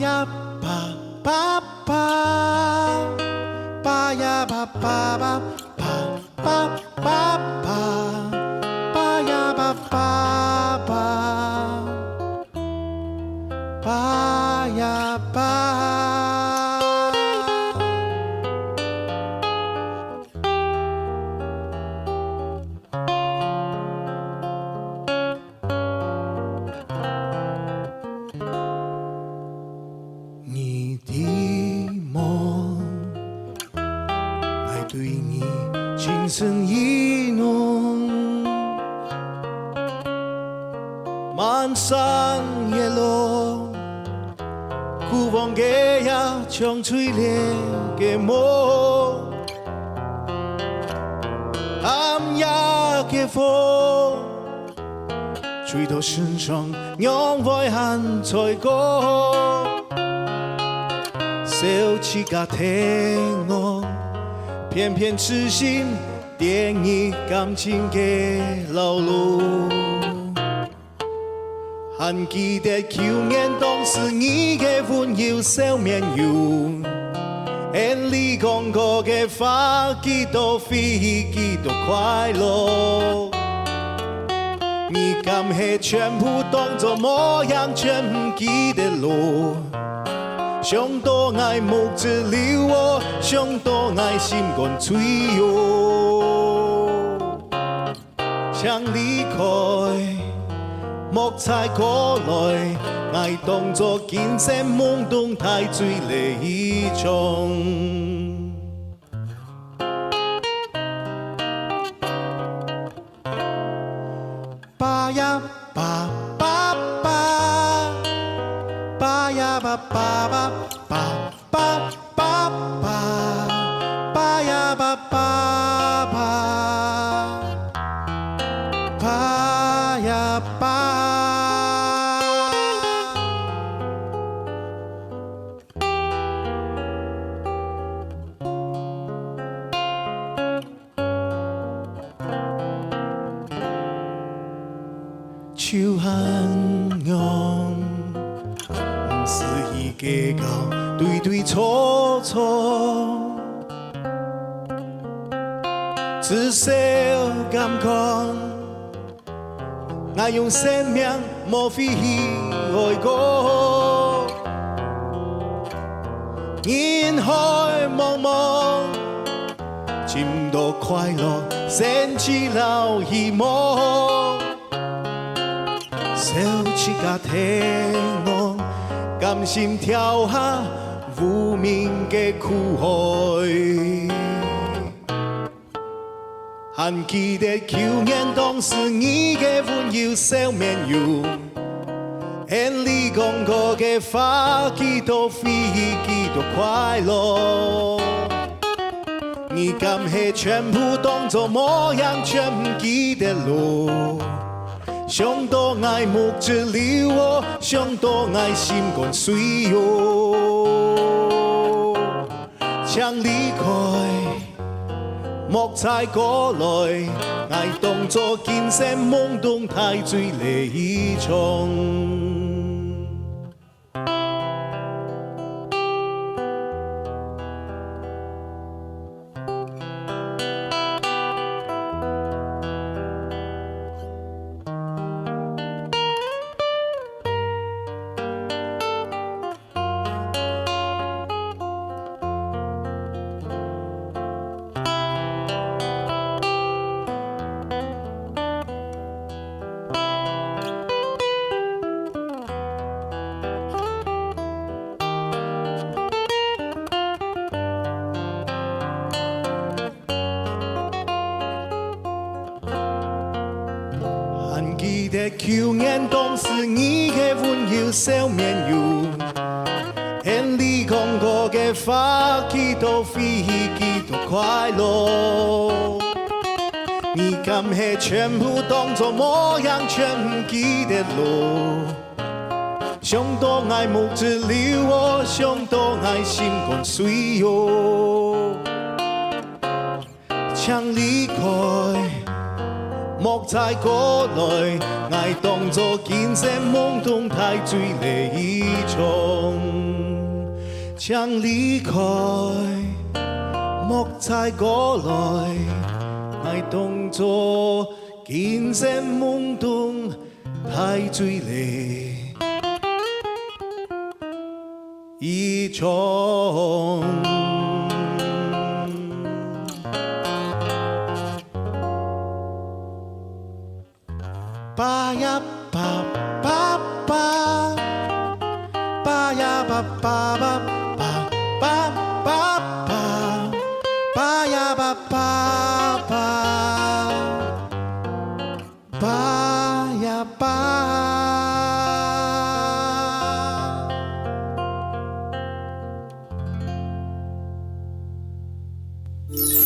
呀吧吧吧，吧呀吧吧吧吧吧吧吧，吧呀吧吧吧，吧呀吧。你的梦，爱对你情深意浓，漫山野路，古往嘅呀像吹烈嘅梦，暗夜嘅风，吹到身上，让爱恨在歌。小气个听我，偏偏痴心定义感情嘅老路。还记得去年当时你嘅温柔笑面容，眼里讲过嘅话，几多飞，几多快乐。你敢係全部當作模樣，全唔記得路。想多愛目子留我，想多愛心肝脆喲。想離開，莫再過來，愛當作見聲懵懂太醉離場。吧呀吧吧吧，吧呀吧吧吧吧吧吧吧，吧呀吧吧吧，吧呀吧。手痕用，唔是意計較，對對錯錯，至少感覺，我用生命莫非愛過，人海茫茫，尋到快樂，sen起了希望。小氣個聽我，甘心跳下無名嘅苦海。還記得去年當時你嘅溫柔笑面容，眼裏講過嘅話，幾多飛，幾多快樂。你敢係全部當作模樣，全唔記得路。想多愛目子留我，想多愛心肝碎喲。想離開，莫再過來，愛當作見聲懵懂太醉離場。記得去年當時你嘅溫柔笑面容，眼裏講過嘅話，幾多飛，幾多快樂。你敢係全部當作模樣，全唔記得路。想多愛目子留我，想多愛心肝碎喲。想離開，莫莫再过来，爱当作见色懵懂太醉泪一冲，想离开，莫再过来，爱当作见色懵懂太醉泪一冲。巴呀巴巴巴，巴呀巴巴巴巴巴巴巴，巴呀巴巴巴，巴呀巴。